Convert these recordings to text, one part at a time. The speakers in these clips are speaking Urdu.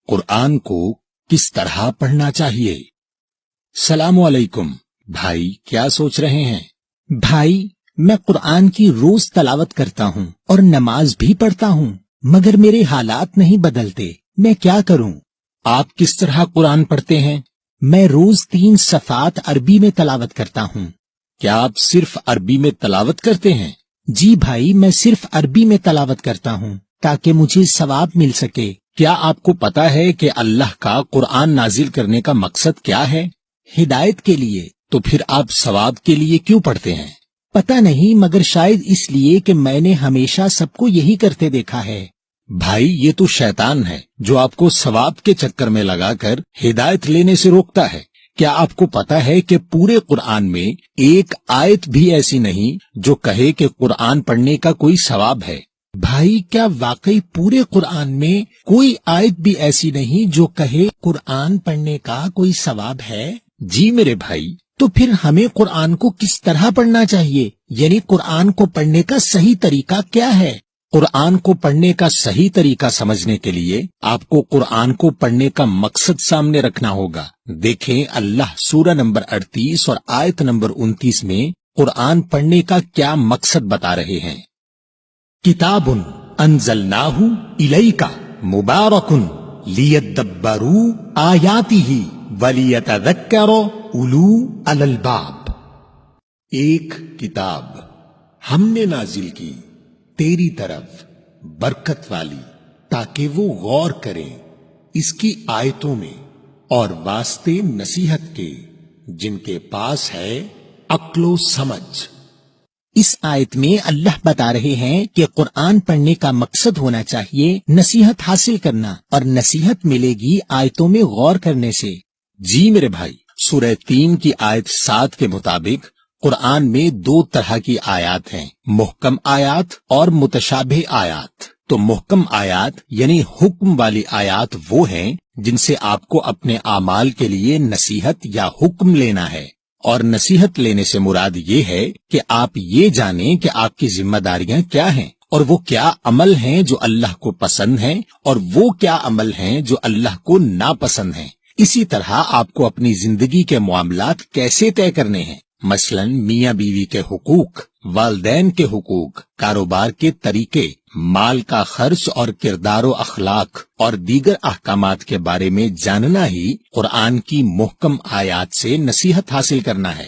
قرآن کو کس طرح پڑھنا چاہیے؟ السلام علیکم بھائی، کیا سوچ رہے ہیں؟ بھائی، میں قرآن کی روز تلاوت کرتا ہوں اور نماز بھی پڑھتا ہوں، مگر میرے حالات نہیں بدلتے، میں کیا کروں؟ آپ کس طرح قرآن پڑھتے ہیں؟ میں روز 3 صفحات عربی میں تلاوت کرتا ہوں۔ کیا آپ صرف عربی میں تلاوت کرتے ہیں؟ جی بھائی، میں صرف عربی میں تلاوت کرتا ہوں تاکہ مجھے ثواب مل سکے۔ کیا آپ کو پتا ہے کہ اللہ کا قرآن نازل کرنے کا مقصد کیا ہے؟ ہدایت کے لیے۔ تو پھر آپ ثواب کے لیے کیوں پڑھتے ہیں؟ پتہ نہیں، مگر شاید اس لیے کہ میں نے ہمیشہ سب کو یہی کرتے دیکھا ہے۔ بھائی، یہ تو شیطان ہے جو آپ کو ثواب کے چکر میں لگا کر ہدایت لینے سے روکتا ہے۔ کیا آپ کو پتا ہے کہ پورے قرآن میں ایک آیت بھی ایسی نہیں جو کہے کہ قرآن پڑھنے کا کوئی ثواب ہے؟ بھائی، کیا واقعی پورے قرآن میں کوئی آیت بھی ایسی نہیں جو کہے قرآن پڑھنے کا کوئی ثواب ہے؟ جی میرے بھائی۔ تو پھر ہمیں قرآن کو کس طرح پڑھنا چاہیے؟ یعنی قرآن کو پڑھنے کا صحیح طریقہ کیا ہے؟ قرآن کو پڑھنے کا صحیح طریقہ سمجھنے کے لیے آپ کو قرآن کو پڑھنے کا مقصد سامنے رکھنا ہوگا۔ دیکھیں اللہ سورہ نمبر 38 اور آیت نمبر 29 میں قرآن پڑھنے کا کیا مقصد بتا رہے ہیں۔ کتاب انزلناہ الیک مبارک لیدبروا آیاتہ ولیتذکر اولو الالباب۔ ایک کتاب ہم نے نازل کی تیری طرف برکت والی، تاکہ وہ غور کریں اس کی آیتوں میں اور واسطے نصیحت کے جن کے پاس ہے عقل و سمجھ۔ اس آیت میں اللہ بتا رہے ہیں کہ قرآن پڑھنے کا مقصد ہونا چاہیے نصیحت حاصل کرنا، اور نصیحت ملے گی آیتوں میں غور کرنے سے۔ جی میرے بھائی، سورہ 3 کی آیت 7 کے مطابق قرآن میں 2 طرح کی آیات ہیں، محکم آیات اور متشابہ آیات۔ تو محکم آیات یعنی حکم والی آیات وہ ہیں جن سے آپ کو اپنے اعمال کے لیے نصیحت یا حکم لینا ہے، اور نصیحت لینے سے مراد یہ ہے کہ آپ یہ جانیں کہ آپ کی ذمہ داریاں کیا ہیں، اور وہ کیا عمل ہیں جو اللہ کو پسند ہیں، اور وہ کیا عمل ہیں جو اللہ کو ناپسند ہیں۔ اسی طرح آپ کو اپنی زندگی کے معاملات کیسے طے کرنے ہیں، مثلا میاں بیوی کے حقوق، والدین کے حقوق، کاروبار کے طریقے، مال کا خرچ اور کردار و اخلاق اور دیگر احکامات کے بارے میں جاننا ہی قرآن کی محکم آیات سے نصیحت حاصل کرنا ہے۔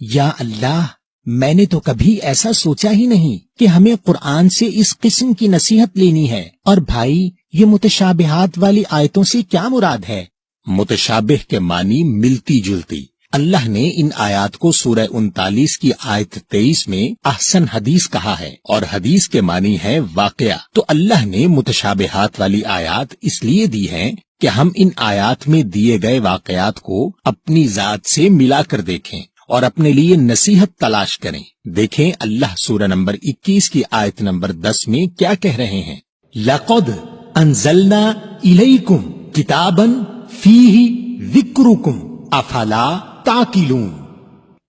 یا اللہ، میں نے تو کبھی ایسا سوچا ہی نہیں کہ ہمیں قرآن سے اس قسم کی نصیحت لینی ہے۔ اور بھائی، یہ متشابہات والی آیتوں سے کیا مراد ہے؟ متشابہ کے معنی ملتی جلتی۔ اللہ نے ان آیات کو سورہ 39 کی آیت 23 میں احسن حدیث کہا ہے، اور حدیث کے معنی ہے واقعہ۔ تو اللہ نے متشابہات والی آیات اس لیے دی ہیں کہ ہم ان آیات میں دیے گئے واقعات کو اپنی ذات سے ملا کر دیکھیں اور اپنے لیے نصیحت تلاش کریں۔ دیکھیں اللہ سورہ نمبر 21 کی آیت نمبر 10 میں کیا کہہ رہے ہیں۔ لَقَدْ أَنزَلْنَا إِلَيْكُمْ كِتَابًا فِيهِ ذِكْرُكُمْ أَفَلَا تَعْقِلُونَ۔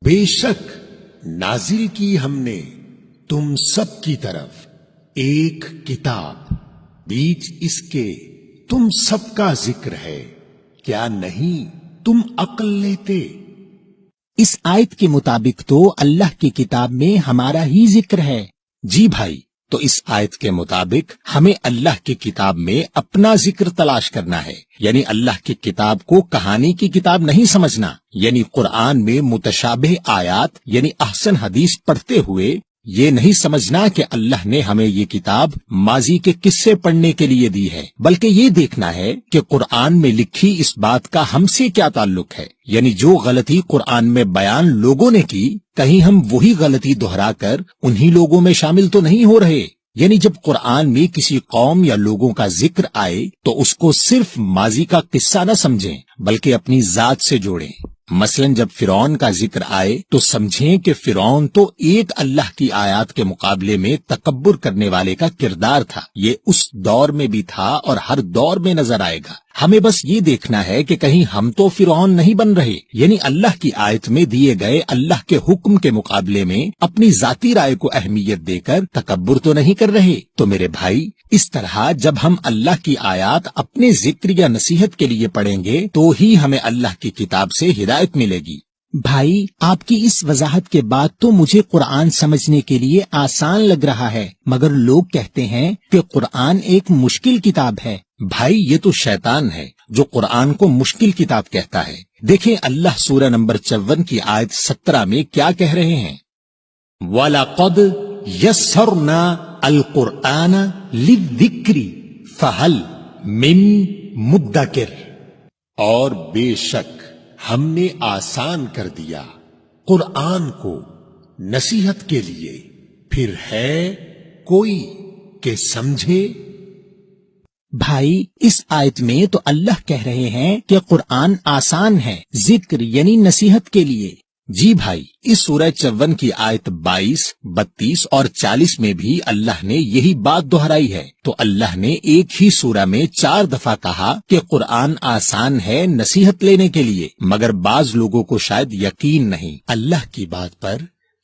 بے شک نازل کی ہم نے تم سب کی طرف ایک کتاب، بیچ اس کے تم سب کا ذکر ہے، کیا نہیں تم عقل لیتے؟ اس آیت کے مطابق تو اللہ کی کتاب میں ہمارا ہی ذکر ہے۔ جی بھائی، تو اس آیت کے مطابق ہمیں اللہ کی کتاب میں اپنا ذکر تلاش کرنا ہے، یعنی اللہ کی کتاب کو کہانی کی کتاب نہیں سمجھنا، یعنی قرآن میں متشابہ آیات یعنی احسن حدیث پڑھتے ہوئے یہ نہیں سمجھنا کہ اللہ نے ہمیں یہ کتاب ماضی کے قصے پڑھنے کے لیے دی ہے، بلکہ یہ دیکھنا ہے کہ قرآن میں لکھی اس بات کا ہم سے کیا تعلق ہے، یعنی جو غلطی قرآن میں بیان لوگوں نے کی، کہیں ہم وہی غلطی دہرا کر انہی لوگوں میں شامل تو نہیں ہو رہے۔ یعنی جب قرآن میں کسی قوم یا لوگوں کا ذکر آئے تو اس کو صرف ماضی کا قصہ نہ سمجھیں بلکہ اپنی ذات سے جوڑیں۔ مثلا جب فرعون کا ذکر آئے تو سمجھیں کہ فرعون تو ایک اللہ کی آیات کے مقابلے میں تکبر کرنے والے کا کردار تھا، یہ اس دور میں بھی تھا اور ہر دور میں نظر آئے گا۔ ہمیں بس یہ دیکھنا ہے کہ کہیں ہم تو فرعون نہیں بن رہے، یعنی اللہ کی آیت میں دیے گئے اللہ کے حکم کے مقابلے میں اپنی ذاتی رائے کو اہمیت دے کر تکبر تو نہیں کر رہے۔ تو میرے بھائی، اس طرح جب ہم اللہ کی آیات اپنے ذکر یا نصیحت کے لیے پڑھیں گے تو ہی ہمیں اللہ کی کتاب سے ہدایت ملے گی۔ بھائی، آپ کی اس وضاحت کے بعد تو مجھے قرآن سمجھنے کے لیے آسان لگ رہا ہے، مگر لوگ کہتے ہیں کہ قرآن ایک مشکل کتاب ہے۔ بھائی، یہ تو شیطان ہے جو قرآن کو مشکل کتاب کہتا ہے۔ دیکھیں اللہ سورہ نمبر 54 کی آیت 17 میں کیا کہہ رہے ہیں، وَلَقَدْ يَسَّرْنَا الْقُرْآنَ لِلذِّكْرِ فَهَلْ مِن مُدَّكِرٍ، اور بے شک ہم نے آسان کر دیا قرآن کو نصیحت کے لیے، پھر ہے کوئی کہ سمجھے۔ بھائی، اس آیت میں تو اللہ کہہ رہے ہیں کہ قرآن آسان ہے ذکر یعنی نصیحت کے لیے۔ جی بھائی، اس سورہ 54 کی آیت 22، 32 اور 40 میں بھی اللہ نے یہی بات دہرائی ہے۔ تو اللہ نے ایک ہی سورہ میں 4 دفعہ کہا کہ قرآن آسان ہے نصیحت لینے کے لیے، مگر بعض لوگوں کو شاید یقین نہیں اللہ کی بات پر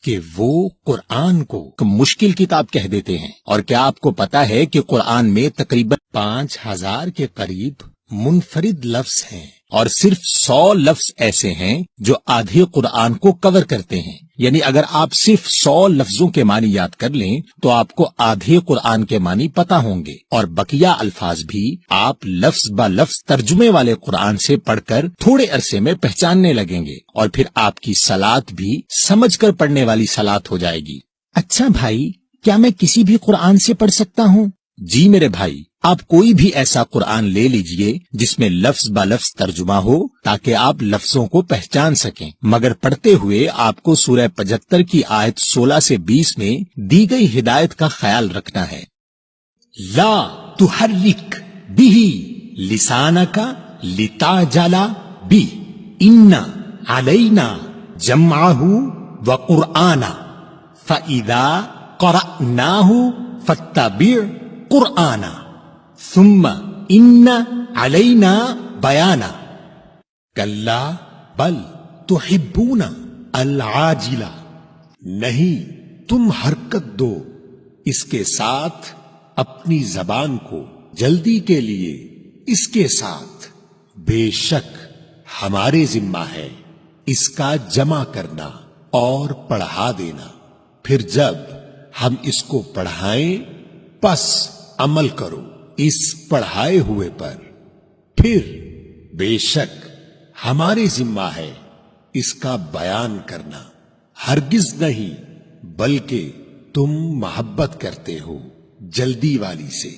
کہ وہ قرآن کو مشکل کتاب کہہ دیتے ہیں۔ اور کیا آپ کو پتا ہے کہ قرآن میں تقریباً 5000 کے قریب منفرد لفظ ہیں، اور صرف 100 لفظ ایسے ہیں جو آدھے قرآن کو کور کرتے ہیں۔ یعنی اگر آپ صرف 100 لفظوں کے معنی یاد کر لیں تو آپ کو آدھے قرآن کے معنی پتا ہوں گے، اور بقیہ الفاظ بھی آپ لفظ با لفظ ترجمے والے قرآن سے پڑھ کر تھوڑے عرصے میں پہچاننے لگیں گے، اور پھر آپ کی صلاۃ بھی سمجھ کر پڑھنے والی صلاۃ ہو جائے گی۔ اچھا بھائی، کیا میں کسی بھی قرآن سے پڑھ سکتا ہوں؟ جی میرے بھائی، آپ کوئی بھی ایسا قرآن لے لیجئے جس میں لفظ با لفظ ترجمہ ہو تاکہ آپ لفظوں کو پہچان سکیں، مگر پڑھتے ہوئے آپ کو سورہ 75 کی آیت 16 سے 20 میں دی گئی ہدایت کا خیال رکھنا ہے۔ لا تحرک بہ لسانک لتعجل بہ ان علینا جمعہ وقرآنہ فإذا قرأناہ فاتبع قرآنہ ثم ان علینا بیانا کلا بل تحبون العاجلہ، نہیں تم حرکت دو اس کے ساتھ اپنی زبان کو جلدی کے لیے، اس کے ساتھ بے شک ہمارے ذمہ ہے اس کا جمع کرنا اور پڑھا دینا، پھر جب ہم اس کو پڑھائیں پس عمل کرو اس پڑھائے ہوئے پر، پھر بے شک ہمارے ذمہ ہے اس کا بیان کرنا، ہرگز نہیں بلکہ تم محبت کرتے ہو جلدی والی سے۔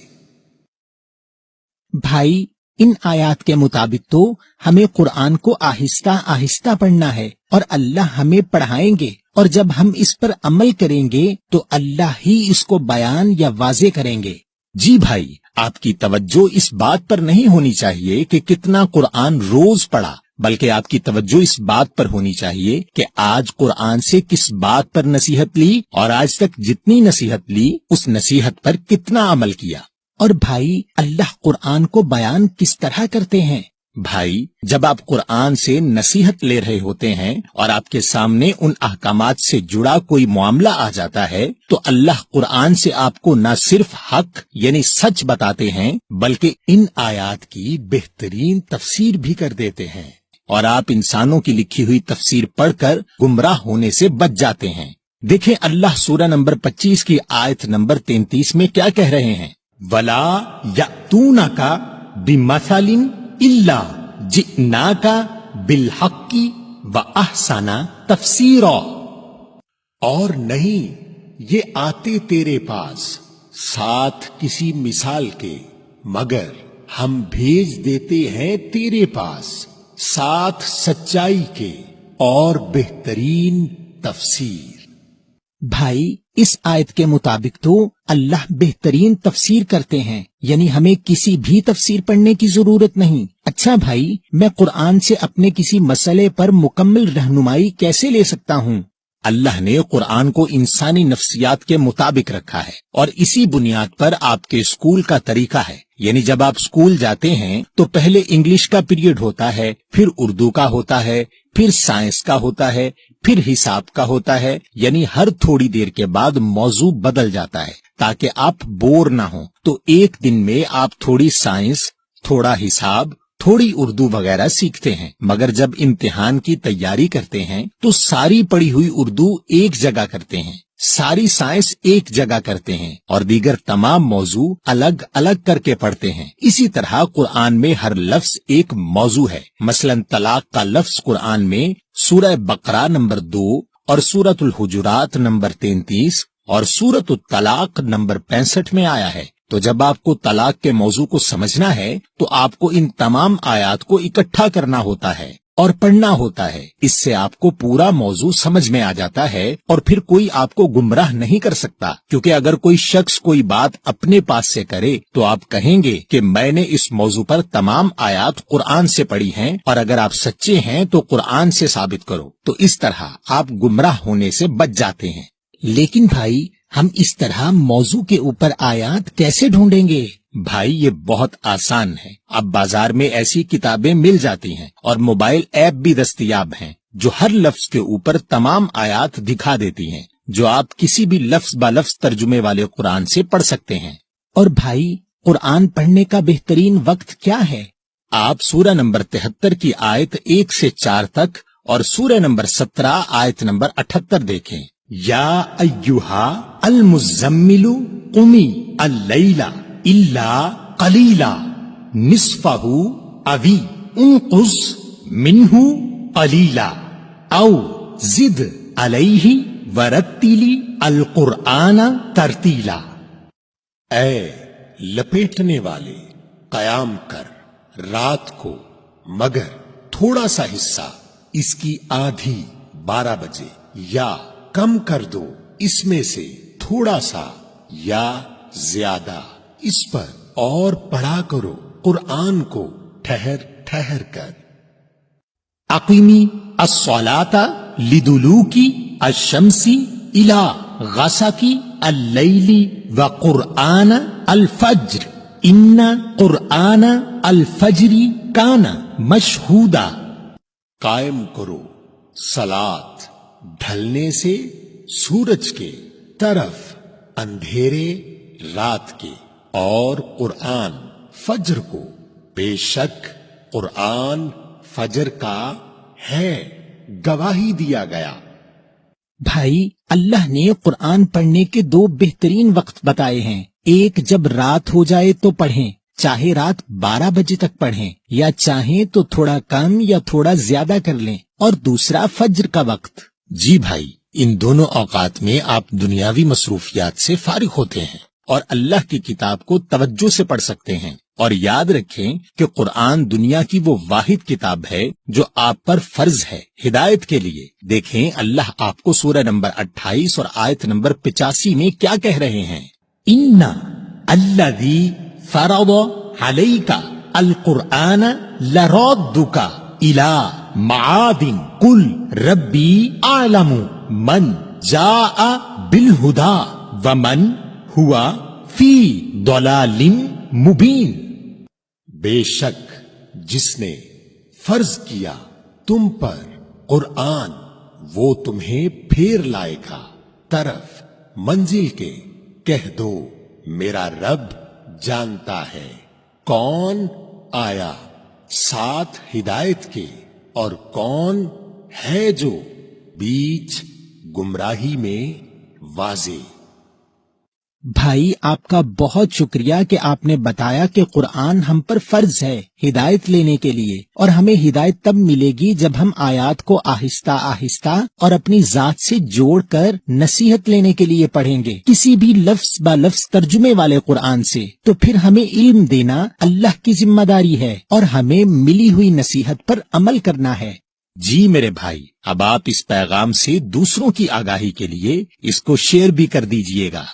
بھائی، ان آیات کے مطابق تو ہمیں قرآن کو آہستہ آہستہ پڑھنا ہے، اور اللہ ہمیں پڑھائیں گے، اور جب ہم اس پر عمل کریں گے تو اللہ ہی اس کو بیان یا واضح کریں گے۔ جی بھائی، آپ کی توجہ اس بات پر نہیں ہونی چاہیے کہ کتنا قرآن روز پڑھا، بلکہ آپ کی توجہ اس بات پر ہونی چاہیے کہ آج قرآن سے کس بات پر نصیحت لی، اور آج تک جتنی نصیحت لی اس نصیحت پر کتنا عمل کیا۔ اور بھائی، اللہ قرآن کو بیان کس طرح کرتے ہیں؟ بھائی، جب آپ قرآن سے نصیحت لے رہے ہوتے ہیں اور آپ کے سامنے ان احکامات سے جڑا کوئی معاملہ آ جاتا ہے تو اللہ قرآن سے آپ کو نہ صرف حق یعنی سچ بتاتے ہیں بلکہ ان آیات کی بہترین تفسیر بھی کر دیتے ہیں، اور آپ انسانوں کی لکھی ہوئی تفسیر پڑھ کر گمراہ ہونے سے بچ جاتے ہیں۔ دیکھیں اللہ سورہ نمبر 25 کی آیت نمبر 33 میں کیا کہہ رہے ہیں، وَلَا يَأْتُونَكَ بِمَثَلٍ إِلَّا جِئْنَاكَ بِالْحَقِّ وَأَحْسَنَ تَفْسِيرًا، اور نہیں یہ آتے تیرے پاس ساتھ کسی مثال کے، مگر ہم بھیج دیتے ہیں تیرے پاس ساتھ سچائی کے اور بہترین تفسیر۔ بھائی، اس آیت کے مطابق تو اللہ بہترین تفسیر کرتے ہیں، یعنی ہمیں کسی بھی تفسیر پڑھنے کی ضرورت نہیں۔ اچھا بھائی، میں قرآن سے اپنے کسی مسئلے پر مکمل رہنمائی کیسے لے سکتا ہوں؟ اللہ نے قرآن کو انسانی نفسیات کے مطابق رکھا ہے اور اسی بنیاد پر آپ کے اسکول کا طریقہ ہے. یعنی جب آپ اسکول جاتے ہیں تو پہلے انگلش کا پیریڈ ہوتا ہے، پھر اردو کا ہوتا ہے، پھر سائنس کا ہوتا ہے، پھر حساب کا ہوتا ہے. یعنی ہر تھوڑی دیر کے بعد موضوع بدل جاتا ہے تاکہ آپ بور نہ ہوں. تو ایک دن میں آپ تھوڑی سائنس، تھوڑا حساب، تھوڑی اردو وغیرہ سیکھتے ہیں، مگر جب امتحان کی تیاری کرتے ہیں تو ساری پڑھی ہوئی اردو ایک جگہ کرتے ہیں، ساری سائنس ایک جگہ کرتے ہیں اور دیگر تمام موضوع الگ الگ کر کے پڑھتے ہیں. اسی طرح قرآن میں ہر لفظ ایک موضوع ہے. مثلا طلاق کا لفظ قرآن میں سورہ بقرہ نمبر 2 اور سورۃ الحجرات نمبر 33 اور سورۃ الطلاق نمبر 65 میں آیا ہے. تو جب آپ کو طلاق کے موضوع کو سمجھنا ہے تو آپ کو ان تمام آیات کو اکٹھا کرنا ہوتا ہے اور پڑھنا ہوتا ہے. اس سے آپ کو پورا موضوع سمجھ میں آ جاتا ہے اور پھر کوئی آپ کو گمراہ نہیں کر سکتا، کیونکہ اگر کوئی شخص کوئی بات اپنے پاس سے کرے تو آپ کہیں گے کہ میں نے اس موضوع پر تمام آیات قرآن سے پڑھی ہیں، اور اگر آپ سچے ہیں تو قرآن سے ثابت کرو. تو اس طرح آپ گمراہ ہونے سے بچ جاتے ہیں. لیکن بھائی ہم اس طرح موضوع کے اوپر آیات کیسے ڈھونڈیں گے؟ بھائی یہ بہت آسان ہے. اب بازار میں ایسی کتابیں مل جاتی ہیں اور موبائل ایپ بھی دستیاب ہیں جو ہر لفظ کے اوپر تمام آیات دکھا دیتی ہیں، جو آپ کسی بھی لفظ با لفظ ترجمے والے قرآن سے پڑھ سکتے ہیں. اور بھائی قرآن پڑھنے کا بہترین وقت کیا ہے؟ آپ سورہ نمبر 73 کی آیت 1 سے 4 تک اور سورہ نمبر 17 آیت نمبر 78 دیکھیں. یا ایہا المزمل قمی اللیل الا قلیلا نصفہ اوی انقص منہ قلیلا او زد علیہ ورتلی القرآن ترتیلا. اے لپیٹنے والے، قیام کر رات کو مگر تھوڑا سا حصہ، اس کی آدھی 12 بجے، یا کم کر دو اس میں سے تھوڑا سا یا زیادہ، اس پر اور پڑھا کرو قرآن کو ٹھہر ٹھہر کر. اقیمی الصلاۃ لدلوک الشمس الی غسق اللیل وقرآن الفجر ان قرآن الفجر کان مشہودا. قائم کرو صلاۃ ڈھلنے سے سورج کے طرف اندھیرے رات کے، اور قرآن فجر کو، بے شک قرآن فجر کا ہے گواہی دیا گیا. بھائی اللہ نے قرآن پڑھنے کے 2 بہترین وقت بتائے ہیں. ایک جب رات ہو جائے تو پڑھیں، چاہے رات 12 بجے تک پڑھیں یا چاہیں تو تھوڑا کم یا تھوڑا زیادہ کر لیں، اور دوسرا فجر کا وقت. جی بھائی، ان دونوں اوقات میں آپ دنیاوی مصروفیات سے فارغ ہوتے ہیں اور اللہ کی کتاب کو توجہ سے پڑھ سکتے ہیں. اور یاد رکھیں کہ قرآن دنیا کی وہ واحد کتاب ہے جو آپ پر فرض ہے ہدایت کے لیے. دیکھیں اللہ آپ کو سورہ نمبر 28 اور آیت نمبر 85 میں کیا کہہ رہے ہیں. ان الذی فرض علیک القرآن لرادک الی معاد قل ربی اعلم من جاء بالہدی ومن ہوا فی ضلال مبین. بے شک جس نے فرض کیا تم پر قرآن، وہ تمہیں پھیر لائے گا طرف منزل کے. کہہ دو میرا رب جانتا ہے کون آیا ساتھ ہدایت کے اور کون ہے جو بیچ گمراہی میں واضح. بھائی آپ کا بہت شکریہ کہ آپ نے بتایا کہ قرآن ہم پر فرض ہے ہدایت لینے کے لیے، اور ہمیں ہدایت تب ملے گی جب ہم آیات کو آہستہ آہستہ اور اپنی ذات سے جوڑ کر نصیحت لینے کے لیے پڑھیں گے کسی بھی لفظ با لفظ ترجمے والے قرآن سے. تو پھر ہمیں علم دینا اللہ کی ذمہ داری ہے اور ہمیں ملی ہوئی نصیحت پر عمل کرنا ہے. جی میرے بھائی، اب آپ اس پیغام سے دوسروں کی آگاہی کے لیے اس کو شیئر بھی کر دیجئے گا.